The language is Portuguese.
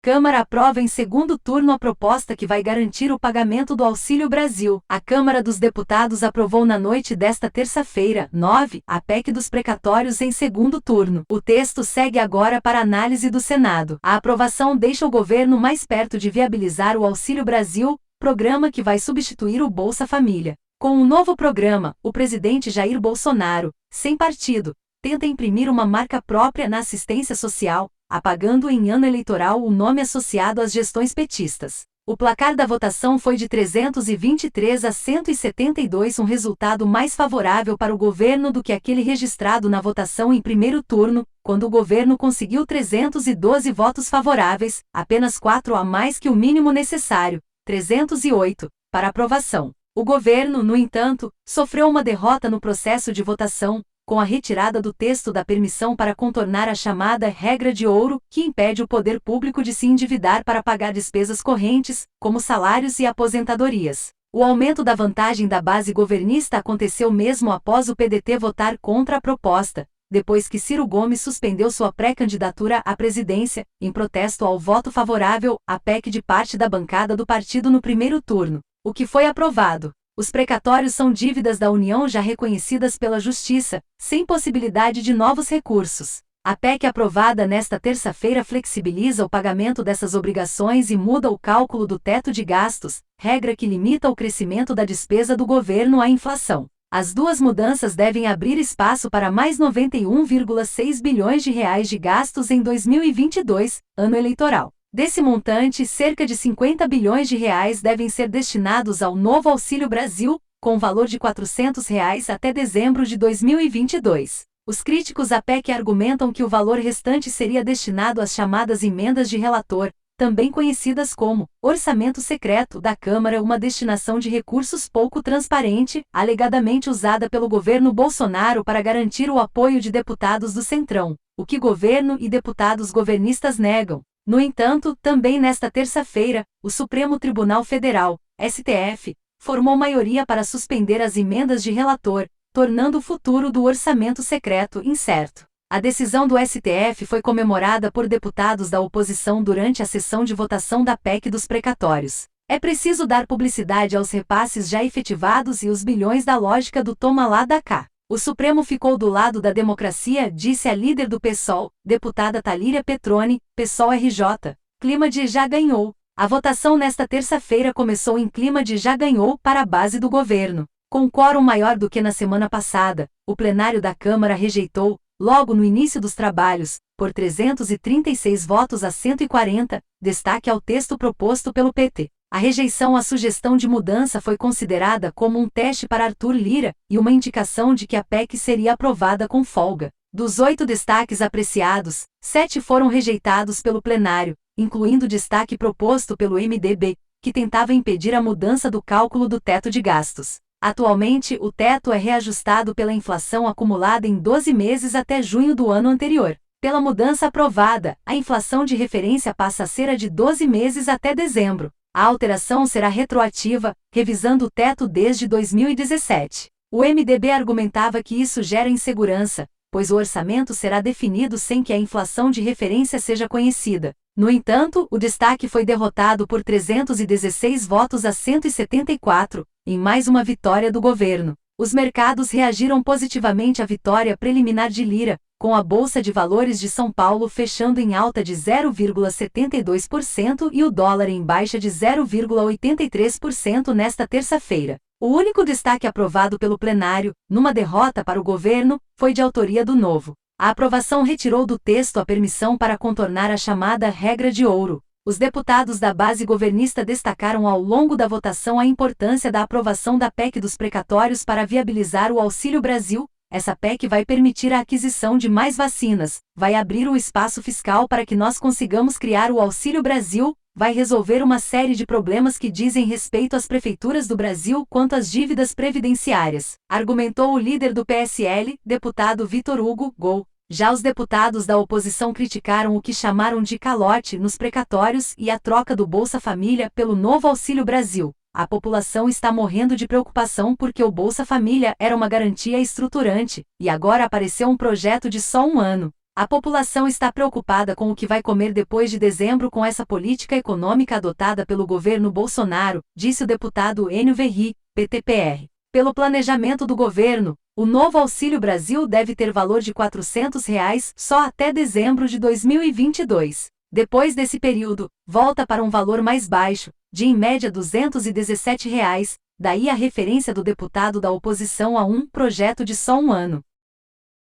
Câmara aprova em segundo turno a proposta que vai garantir o pagamento do Auxílio Brasil. A Câmara dos Deputados aprovou na noite desta terça-feira, 9, a PEC dos precatórios em segundo turno. O texto segue agora para análise do Senado. A aprovação deixa o governo mais perto de viabilizar o Auxílio Brasil, programa que vai substituir o Bolsa Família. Com o novo programa, o presidente Jair Bolsonaro, sem partido, tenta imprimir uma marca própria na assistência social, apagando em ano eleitoral o nome associado às gestões petistas. O placar da votação foi de 323 a 172, um resultado mais favorável para o governo do que aquele registrado na votação em primeiro turno, quando o governo conseguiu 312 votos favoráveis, apenas 4 a mais que o mínimo necessário, 308, para aprovação. O governo, no entanto, sofreu uma derrota no processo de votação, com a retirada do texto da permissão para contornar a chamada regra de ouro, que impede o poder público de se endividar para pagar despesas correntes, como salários e aposentadorias. O aumento da vantagem da base governista aconteceu mesmo após o PDT votar contra a proposta, depois que Ciro Gomes suspendeu sua pré-candidatura à presidência, em protesto ao voto favorável à PEC de parte da bancada do partido no primeiro turno. O que foi aprovado? Os precatórios são dívidas da União já reconhecidas pela Justiça, sem possibilidade de novos recursos. A PEC aprovada nesta terça-feira flexibiliza o pagamento dessas obrigações e muda o cálculo do teto de gastos, regra que limita o crescimento da despesa do governo à inflação. As duas mudanças devem abrir espaço para mais 91,6 bilhões de reais de gastos em 2022, ano eleitoral. Desse montante, cerca de 50 bilhões de reais devem ser destinados ao novo Auxílio Brasil, com valor de R$ 400 até dezembro de 2022. Os críticos à PEC argumentam que o valor restante seria destinado às chamadas emendas de relator, também conhecidas como orçamento secreto da Câmara, uma destinação de recursos pouco transparente, alegadamente usada pelo governo Bolsonaro para garantir o apoio de deputados do Centrão, o que governo e deputados governistas negam. No entanto, também nesta terça-feira, o Supremo Tribunal Federal, STF, formou maioria para suspender as emendas de relator, tornando o futuro do orçamento secreto incerto. A decisão do STF foi comemorada por deputados da oposição durante a sessão de votação da PEC dos precatórios. É preciso dar publicidade aos repasses já efetivados e os bilhões da lógica do toma lá da cá. O Supremo ficou do lado da democracia, disse a líder do PSOL, deputada Talíria Petroni, PSOL RJ. Clima de já ganhou. A votação nesta terça-feira começou em clima de já ganhou para a base do governo. Com quórum maior do que na semana passada, o plenário da Câmara rejeitou, logo no início dos trabalhos, por 336 votos a 140, destaque ao texto proposto pelo PT. A rejeição à sugestão de mudança foi considerada como um teste para Arthur Lira e uma indicação de que a PEC seria aprovada com folga. Dos 8 destaques apreciados, 7 foram rejeitados pelo plenário, incluindo o destaque proposto pelo MDB, que tentava impedir a mudança do cálculo do teto de gastos. Atualmente, o teto é reajustado pela inflação acumulada em 12 meses até junho do ano anterior. Pela mudança aprovada, a inflação de referência passa a ser a de 12 meses até dezembro. A alteração será retroativa, revisando o teto desde 2017. O MDB argumentava que isso gera insegurança, pois o orçamento será definido sem que a inflação de referência seja conhecida. No entanto, o destaque foi derrotado por 316 votos a 174, em mais uma vitória do governo. Os mercados reagiram positivamente à vitória preliminar de Lira, com a Bolsa de Valores de São Paulo fechando em alta de 0,72% e o dólar em baixa de 0,83% nesta terça-feira. O único destaque aprovado pelo plenário, numa derrota para o governo, foi de autoria do Novo. A aprovação retirou do texto a permissão para contornar a chamada regra de ouro. Os deputados da base governista destacaram ao longo da votação a importância da aprovação da PEC dos precatórios para viabilizar o Auxílio Brasil. Essa PEC vai permitir a aquisição de mais vacinas, vai abrir o espaço fiscal para que nós consigamos criar o Auxílio Brasil, vai resolver uma série de problemas que dizem respeito às prefeituras do Brasil quanto às dívidas previdenciárias, argumentou o líder do PSL, deputado Vitor Hugo Gol. Já os deputados da oposição criticaram o que chamaram de calote nos precatórios e a troca do Bolsa Família pelo novo Auxílio Brasil. A população está morrendo de preocupação porque o Bolsa Família era uma garantia estruturante, e agora apareceu um projeto de só um ano. A população está preocupada com o que vai comer depois de dezembro com essa política econômica adotada pelo governo Bolsonaro, disse o deputado Enio Verri, PTPR. Pelo planejamento do governo, o novo Auxílio Brasil deve ter valor de R$ 400 só até dezembro de 2022. Depois desse período, volta para um valor mais baixo, de em média R$ 217, daí a referência do deputado da oposição a um projeto de só um ano.